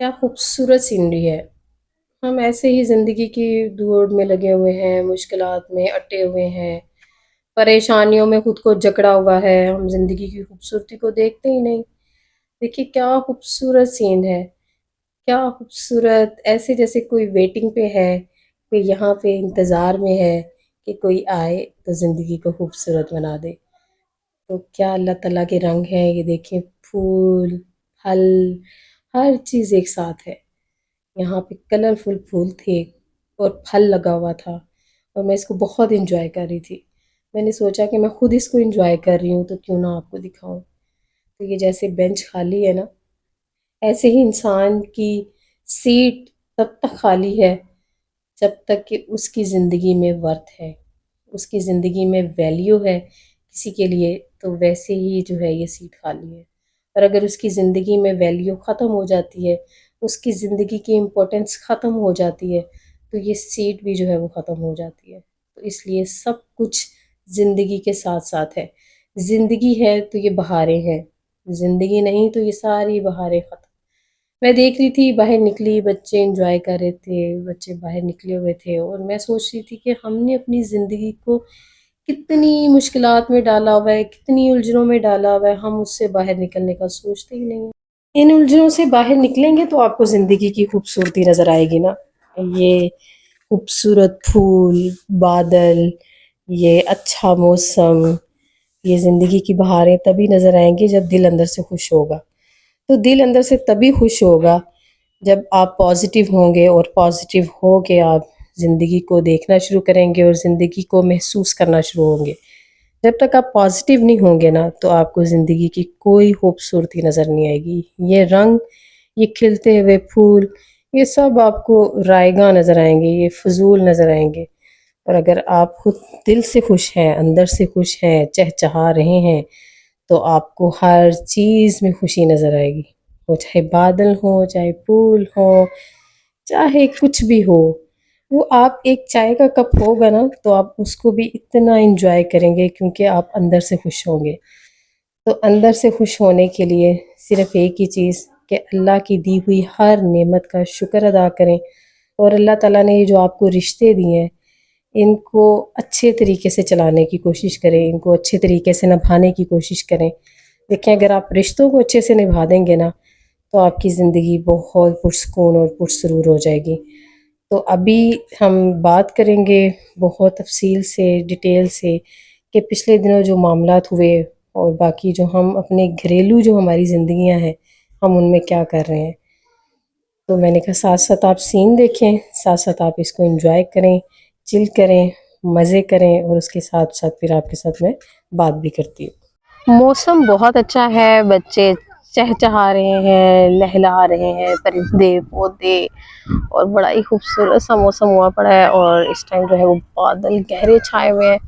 क्या खूबसूरत सीनरी है। हम ऐसे ही ज़िंदगी की दौड़ में लगे हुए हैं, मुश्किलात में अटे हुए हैं, परेशानियों में खुद को जकड़ा हुआ है। हम ज़िंदगी की खूबसूरती को देखते ही नहीं। देखिए क्या खूबसूरत सीन है, क्या खूबसूरत, ऐसे जैसे कोई वेटिंग पे है, कोई यहाँ पे इंतज़ार में है कि कोई आए तो ज़िंदगी को खूबसूरत बना दे। तो क्या अल्लाह ताला के रंग हैं, ये देखिए फूल, फल, हर चीज़ एक साथ है। यहाँ पे कलरफुल फूल थे और फल लगा हुआ था और मैं इसको बहुत एंजॉय कर रही थी। मैंने सोचा कि मैं खुद इसको एंजॉय कर रही हूँ तो क्यों ना आपको दिखाऊं। तो ये जैसे बेंच खाली है ना, ऐसे ही इंसान की सीट तब तक खाली है जब तक कि उसकी ज़िंदगी में वर्थ है, उसकी ज़िंदगी में वैल्यू है किसी के लिए, तो वैसे ही जो है ये सीट खाली है। और अगर उसकी ज़िंदगी में वैल्यू ख़त्म हो जाती है, उसकी ज़िंदगी की इम्पोर्टेंस ख़त्म हो जाती है, तो ये सीट भी जो है वो ख़त्म हो जाती है। तो इसलिए सब कुछ ज़िंदगी के साथ साथ है। ज़िंदगी है तो ये बहारें हैं, ज़िंदगी नहीं तो ये सारी बहारें ख़त्म। मैं देख रही थी, बाहर निकली, बच्चे एंजॉय कर रहे थे, बच्चे बाहर निकले हुए थे और मैं सोच रही थी कि हमने अपनी ज़िंदगी को कितनी मुश्किलात में डाला हुआ है, कितनी उलझनों में डाला हुआ है, हम उससे बाहर निकलने का सोचते ही नहीं हैं। इन उलझनों से बाहर निकलेंगे तो आपको ज़िंदगी की खूबसूरती नज़र आएगी ना। ये खूबसूरत फूल, बादल, ये अच्छा मौसम, ये ज़िंदगी की बहारें तभी नज़र आएँगी जब दिल अंदर से खुश होगा। तो दिल अंदर से तभी खुश होगा जब आप पॉजिटिव होंगे और पॉजिटिव हो के आप ज़िंदगी को देखना शुरू करेंगे और ज़िंदगी को महसूस करना शुरू होंगे। जब तक आप पॉजिटिव नहीं होंगे ना, तो आपको ज़िंदगी की कोई खूबसूरती नज़र नहीं आएगी। ये रंग, ये खिलते हुए फूल, ये सब आपको रायगा नज़र आएँगे, ये फ़िज़ूल नज़र आएँगे। और अगर आप खुद दिल से खुश हैं, अंदर से खुश हैं, चहचहा रहे हैं, तो आपको हर चीज़ में खुशी नज़र आएगी। वो चाहे बादल हों, चाहे फूल हों, चाहे कुछ भी हो। वो आप एक चाय का कप होगा ना, तो आप उसको भी इतना एन्जॉय करेंगे क्योंकि आप अंदर से खुश होंगे। तो अंदर से खुश होने के लिए सिर्फ़ एक ही चीज़ कि अल्लाह की दी हुई हर नेमत का शुक्र अदा करें और अल्लाह ताला ने ये जो आपको रिश्ते दिए हैं, इनको अच्छे तरीके से चलाने की कोशिश करें, इनको अच्छे तरीके से निभाने की कोशिश करें। देखिए अगर आप रिश्तों को अच्छे से निभा देंगे ना, तो आपकी ज़िंदगी बहुत पुरसुकून और पुरसरूर हो जाएगी। तो अभी हम बात करेंगे बहुत तफ़सील से, डिटेल से कि पिछले दिनों जो मामलात हुए और बाकी जो हम अपने घरेलू जो हमारी ज़िंदगियाँ हैं, हम उनमें क्या कर रहे हैं। तो मैंने कहा साथ-साथ आप सीन देखें, साथ-साथ आप इसको एन्जॉय करें, चिल करें, मज़े करें और उसके साथ-साथ फिर आपके साथ मैं बात भी करती हूँ। मौसम बहुत अच्छा है, बच्चे चहचहा रहे हैं, लहला रहे हैं, परिंदे, पौधे और बड़ा ही खूबसूरत सा मौसम हुआ पड़ा है और इस टाइम जो है वो बादल गहरे छाए हुए हैं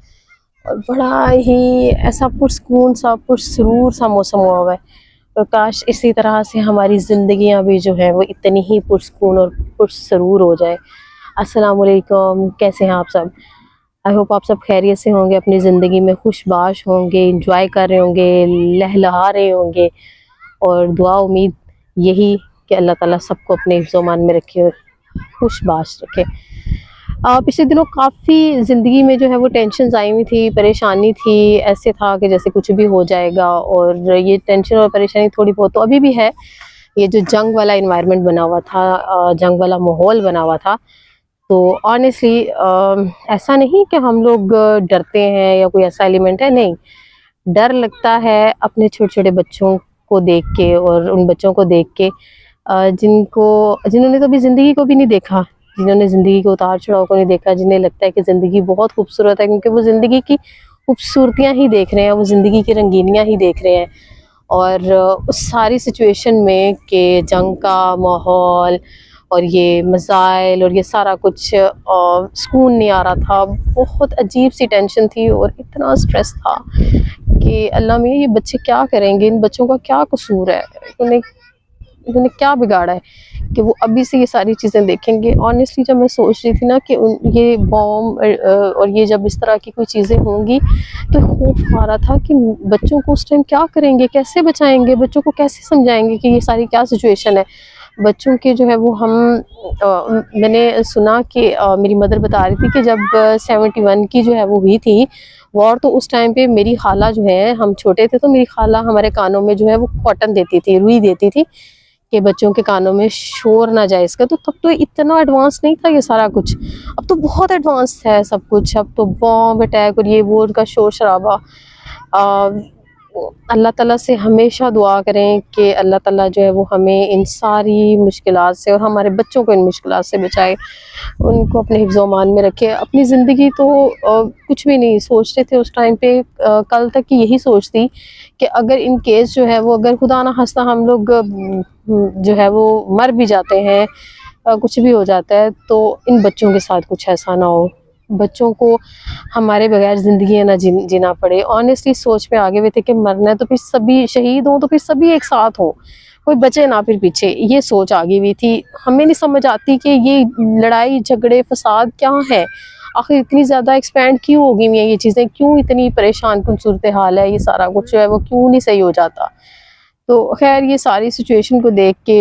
और बड़ा ही ऐसा पुरसुकून सा, पुरसरूर सा मौसम हुआ हुआ है। और काश इसी तरह से हमारी ज़िंदगियाँ भी जो है वो इतनी ही पुरसुकून और पुरसरूर हो जाए। अस्सलाम वालेकुम, कैसे हैं आप सब? आई होप आप सब खैरियत से होंगे, अपनी ज़िंदगी में खुशबाश होंगे, एंजॉय कर रहे होंगे, लहलहा रहे होंगे और दुआ उम्मीद यही कि अल्लाह ताला सबको अपने हिफ्ज़-ओ-मान में रखे और खुशबाश रखे। पिछले दिनों काफ़ी ज़िंदगी में जो है वो टेंशन्स आई हुई थी, परेशानी थी, ऐसे था कि जैसे कुछ भी हो जाएगा और ये टेंशन और परेशानी थोड़ी बहुत तो अभी भी है। ये जो जंग वाला एनवायरनमेंट बना हुआ था, जंग वाला माहौल बना हुआ था, तो ऑनेस्टली ऐसा नहीं कि हम लोग डरते हैं या कोई ऐसा एलिमेंट है, नहीं। डर लगता है अपने छोटे-छोटे बच्चों को देख के और उन बच्चों को देख के जिन्होंने कभी ज़िंदगी को भी नहीं देखा, जिन्होंने ज़िंदगी के उतार-चढ़ाव को नहीं देखा, जिन्हें लगता है कि ज़िंदगी बहुत खूबसूरत है क्योंकि वो ज़िंदगी की खूबसूरतियाँ ही देख रहे हैं, वो ज़िंदगी की रंगीनियाँ ही देख रहे हैं। और उस सारी सिचुएशन में कि जंग का माहौल और ये मिसाइल और ये सारा कुछ सुकून नहीं आ रहा था, बहुत अजीब-सी टेंशन थी और इतना स्ट्रेस था कि अल्लाह मियाँ ये बच्चे क्या करेंगे? इन बच्चों का क्या कसूर है? इन्होंने इन्होंने क्या बिगाड़ा है कि वो अभी से ये सारी चीज़ें देखेंगे। ऑनेस्टली जब मैं सोच रही थी ना कि ये बॉम्ब और ये जब इस तरह की कोई चीज़ें होंगी तो खौफ आ रहा था कि बच्चों को उस टाइम क्या करेंगे, कैसे बचाएंगे, बच्चों को कैसे समझाएंगे कि ये सारी क्या सिचुएशन है। बच्चों के जो है वो हम मैंने सुना कि मेरी मदर बता रही थी कि जब 71 की जो है वो हुई थी वॉर, तो उस टाइम पे मेरी खाला जो है, हम छोटे थे तो मेरी खाला हमारे कानों में जो है वो कॉटन देती थी, रुई देती थी कि बच्चों के कानों में शोर ना जाए इसका। तो तब तो इतना एडवांस नहीं था ये सारा कुछ, अब तो बहुत एडवांस है सब कुछ। अब तो बॉम्ब अटैक और ये वो उनका शोर शराबा। अल्लाह ताला से हमेशा दुआ करें कि अल्लाह ताला जो है वो हमें इन सारी मुश्किलात से और हमारे बच्चों को इन मुश्किलात से बचाए, उनको अपने हिफ्ज़-ओ-मान में रखे। अपनी ज़िंदगी तो कुछ भी नहीं सोचते थे उस टाइम पे, कल तक की यही सोच थी कि अगर इन केस जो है वो, अगर खुदा ना खास्ता हम लोग जो है वो मर भी जाते हैं, कुछ भी हो जाता है, तो इन बच्चों के साथ कुछ ऐसा ना हो, बच्चों को हमारे बगैर ज़िंदगी ना जीना पड़े। ऑनेस्टली सोच में आगे हुए थे कि मरना है तो फिर सभी शहीद हों, तो फिर सभी एक साथ हों, कोई बचे ना फिर पीछे, ये सोच आ गई हुई थी। हमें नहीं समझ आती कि ये लड़ाई झगड़े फसाद क्या है, आखिर इतनी ज़्यादा एक्सपेंड क्यों हो गई हैं ये चीज़ें, क्यों इतनी परेशान कुन सूरत हाल है, ये सारा कुछ जो है वो क्यों नहीं सही हो जाता। तो खैर ये सारी सिचुएशन को देख के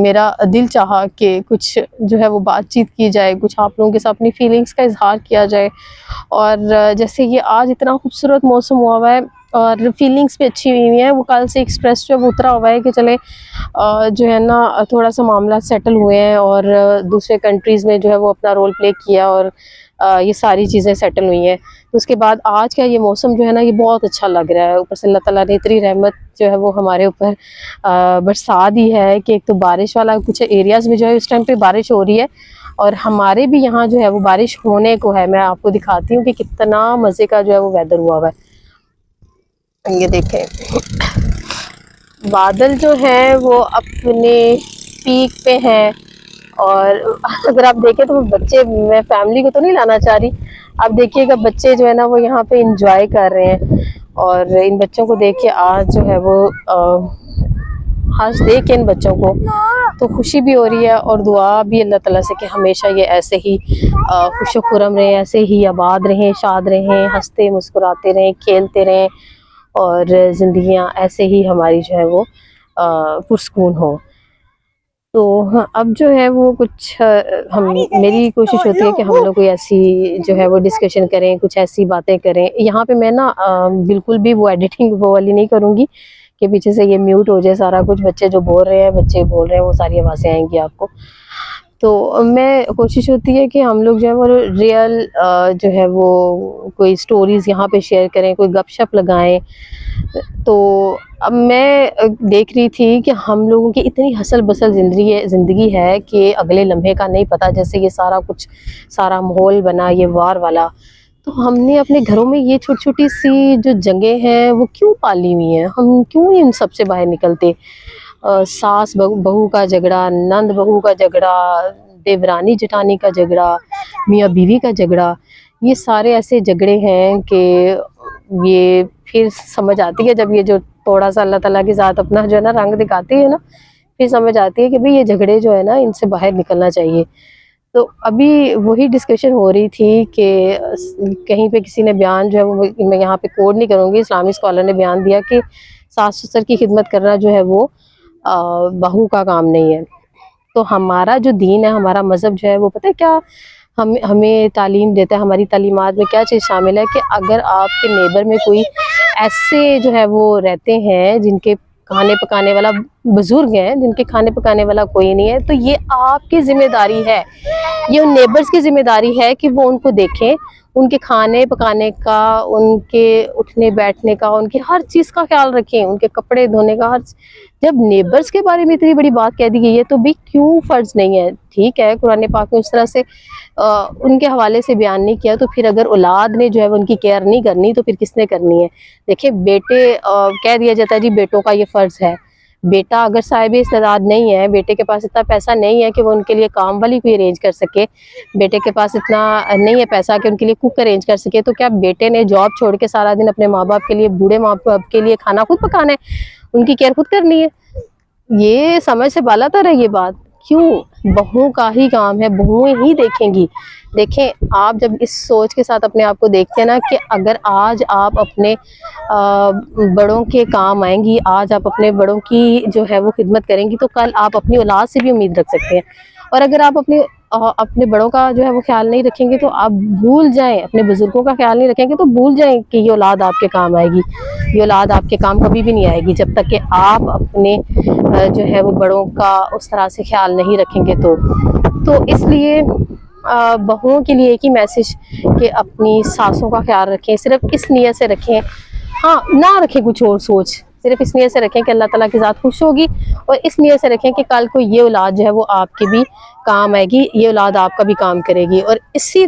मेरा दिल चाहा कि कुछ जो है वो बातचीत की जाए, कुछ आप लोगों के साथ अपनी फीलिंग्स का इजहार किया जाए। और जैसे ये आज इतना खूबसूरत मौसम हुआ हुआ है और फीलिंग्स भी अच्छी हुई हुई हैं, वो कल से एक स्ट्रेस जो है वो उतरा हुआ है कि चले जो है ना थोड़ा सा मामला सेटल हुए हैं और दूसरे कंट्रीज़ में जो है वो अपना रोल प्ले किया और ये सारी चीज़ें सेटल हुई हैं। तो उसके बाद आज का ये मौसम जो है ना, ये बहुत अच्छा लग रहा है। ऊपर से अल्लाह ताला ने इतनी रहमत जो है वो हमारे ऊपर बरसा दी है कि एक तो बारिश वाला कुछ एरियाज़ में जो है इस टाइम पे बारिश हो रही है और हमारे भी यहाँ जो है वो बारिश होने को है। मैं आपको दिखाती हूँ कि कितना मज़े का जो है वो वेदर हुआ हुआ है। ये देखें, बादल जो हैं वो अपने पीक पे हैं और अगर आप देखें तो बच्चे, मैं फैमिली को तो नहीं लाना चाह रही, आप देखिएगा बच्चे जो है ना वो यहाँ पे इंजॉय कर रहे हैं और इन बच्चों को देख के आज जो है वो आज देख के इन बच्चों को तो खुशी भी हो रही है और दुआ भी अल्लाह ताला से कि हमेशा ये ऐसे ही खुश खुरम रहें, ऐसे ही आबाद रहें, शाद रहें, हंसते मुस्कुराते रहें, खेलते रहें और ज़िंदगियाँ ऐसे ही हमारी जो है वो पुरस्कून हो। तो हाँ, अब जो है वो कुछ हम मेरी कोशिश होती है कि हम लोग कोई ऐसी जो है वो डिस्कशन करें, कुछ ऐसी बातें करें। यहाँ पे मैं ना बिल्कुल भी वो एडिटिंग वो वाली नहीं करूँगी कि पीछे से ये म्यूट हो जाए सारा कुछ, बच्चे जो बोल रहे हैं, बच्चे बोल रहे हैं, वो सारी आवाज़ें आएँगी आपको। तो मैं कोशिश होती है कि हम लोग जो है वो रियल जो है वो कोई स्टोरीज़ यहाँ पे शेयर करें, कोई गपशप लगाएँ। तो अब मैं देख रही थी कि हम लोगों की इतनी हसल-बसल ज़िंदगी है कि अगले लम्हे का नहीं पता। जैसे ये सारा कुछ, सारा माहौल बना ये वार वाला, तो हमने अपने घरों में ये छोटी-छोटी सी जो जंगें हैं वो क्यों पाली हुई हैं? हम क्यों इन सब से बाहर निकलते? सास बहू का झगड़ा, नंद बहू का झगड़ा, देवरानी जेठानी का झगड़ा, मियाँ बीवी का झगड़ा, ये सारे ऐसे झगड़े हैं कि ये फिर समझ आती है जब ये जो थोड़ा सा अल्लाह ताला के साथ अपना जो है ना रंग दिखाती है ना, फिर समझ आती है कि भाई ये झगड़े जो है ना इनसे बाहर निकलना चाहिए। तो अभी वही डिस्कशन हो रही थी कि कहीं पे किसी ने बयान जो है वो, मैं यहाँ पे कोट नहीं करूँगी, इस्लामी स्कॉलर ने बयान दिया कि सास-ससुर की खिदमत करना जो है वो बहू का काम नहीं है। तो हमारा जो दीन है, हमारा मज़हब जो है वो पता है क्या हमें तालीम देता है, हमारी तालीमात में क्या चीज़ शामिल है कि अगर आपके नेबर में कोई ऐसे जो है वो रहते हैं जिनके खाने पकाने वाला बुज़ुर्ग हैं, जिनके खाने पकाने वाला कोई नहीं है, तो ये आपकी ज़िम्मेदारी है, ये उन नेबर्स की ज़िम्मेदारी है कि वो उनको देखें, उनके खाने पकाने का, उनके उठने बैठने का, उनकी हर चीज़ का ख्याल रखें, उनके कपड़े धोने का हर। जब नेबर्स के बारे में इतनी बड़ी बात कह दी गई है तो भी क्यों फ़र्ज़ नहीं है? ठीक है, कुरान पाक में उस तरह से उनके हवाले से बयान नहीं किया, तो फिर अगर औलाद ने जो है उनकी केयर नहीं करनी तो फिर किसने करनी है? देखिए बेटे, कह दिया जाता है जी बेटों का ये फ़र्ज़ है। बेटा अगर साहिब-ए-इस्तेदाद नहीं है, बेटे के पास इतना पैसा नहीं है कि वो उनके लिए काम वाली कोई अरेंज कर सके, बेटे के पास इतना नहीं है पैसा कि उनके लिए कुक अरेंज कर सके, तो क्या बेटे ने जॉब छोड़ के सारा दिन अपने माँ-बाप के लिए, बूढ़े माँ-बाप के लिए खाना खुद पकाना है, उनकी केयर खुद करनी है? ये समझ से बाला तर है ये बात क्यों, बहुओं का ही काम है, बहुएं ही देखेंगी। देखें, आप जब इस सोच के साथ अपने आप को देखते हैं ना कि अगर आज आप अपने बड़ों के काम आएंगी, आज आप अपने बड़ों की जो है वो खिदमत करेंगी, तो कल आप अपनी औलाद से भी उम्मीद रख सकते हैं। और अगर आप अपने बड़ों का जो है वो ख्याल नहीं रखेंगे तो आप भूल जाएं, अपने बुजुर्गों का ख्याल नहीं रखेंगे तो भूल जाएं कि ये औलाद आपके काम आएगी। ये औलाद आपके काम कभी भी नहीं आएगी जब तक कि आप अपने जो है वो बड़ों का उस तरह से ख्याल नहीं रखेंगे। तो इसलिए बहुओं के लिए एक ही मैसेज कि अपनी सासों का ख्याल रखें, सिर्फ इस नीयत से रखें, हाँ ना रखें कुछ और सोच, सिर्फ इस नीयत से रखें कि अल्लाह ताला की ज़ात खुश होगी, और इस नीयत से रखें कि कल को ये औलाद जो है वो आपके भी काम आएगी, ये औलाद आपका भी काम करेगी। और इसी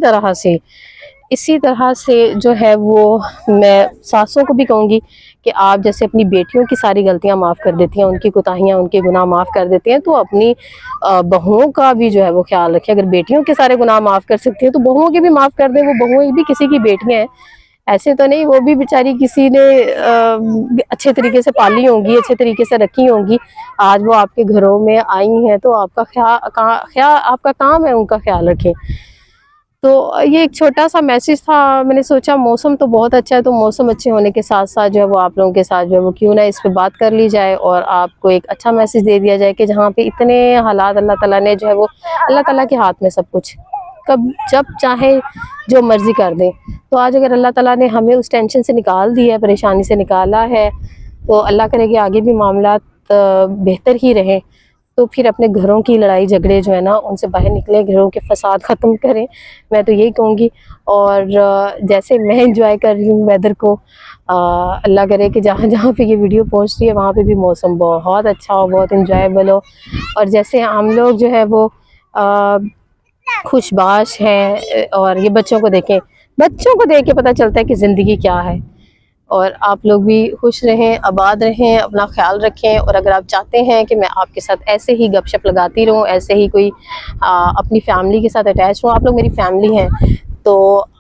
तरह से जो है वो मैं सासों को भी कहूँगी कि आप जैसे अपनी बेटियों की सारी गलतियां माफ़ कर देती हैं, उनकी कोताहियां, उनके गुनाह माफ़ कर देती हैं, तो अपनी बहुओं का भी जो है वो ख्याल रखें। अगर बेटियों के सारे गुनाह माफ़ कर सकती हैं तो बहुओं के भी माफ़ कर दें। वो बहुएं भी किसी की बेटियां हैं, ऐसे तो नहीं, वो भी बेचारी किसी ने अच्छे तरीके से पाली होंगी, अच्छे तरीके से रखी होंगी, आज वो आपके घरों में आई हैं, तो आपका ख्याल आपका काम है उनका ख्याल रखें। तो ये एक छोटा सा मैसेज था। मैंने सोचा मौसम तो बहुत अच्छा है, तो मौसम अच्छे होने के साथ साथ जो है वो आप लोगों के साथ जो है वो क्यों ना इस पे बात कर ली जाए और आपको एक अच्छा मैसेज दे दिया जाए कि जहाँ पे इतने हालात अल्लाह ताला ने जो है वो, अल्लाह ताला के हाथ में सब कुछ, कब जब चाहे जो मर्जी कर दे। तो आज अगर अल्लाह ताला ने हमें उस टेंशन से निकाल दिया है, परेशानी से निकाला है, तो अल्लाह करे कि आगे भी मामलात बेहतर ही रहें। तो फिर अपने घरों की लड़ाई झगड़े जो है ना उनसे बाहर निकलें, घरों के फसाद ख़त्म करें, मैं तो यही कहूँगी। और जैसे मैं इंजॉय कर रही हूँ वेदर को, अल्लाह करे कि जहाँ जहाँ पे ये वीडियो पहुँच रही है वहाँ पे भी मौसम बहुत अच्छा हो, बहुत इंजॉयबल हो। और जैसे हम लोग जो है वो खुशबाश हैं, और ये बच्चों को देखें, बच्चों को देख के पता चलता है कि ज़िंदगी क्या है। और आप लोग भी खुश रहें, आबाद रहें, अपना ख्याल रखें। और अगर आप चाहते हैं कि मैं आपके साथ ऐसे ही गपशप लगाती रहूं, ऐसे ही कोई अपनी फैमिली के साथ अटैच हो, आप लोग मेरी फैमिली हैं, तो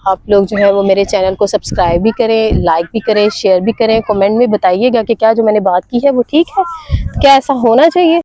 आप लोग जो है वो मेरे चैनल को सब्सक्राइब भी करें, लाइक भी करें, शेयर भी करें। कमेंट में बताइएगा कि क्या जो मैंने बात की है वो ठीक है, क्या ऐसा होना चाहिए।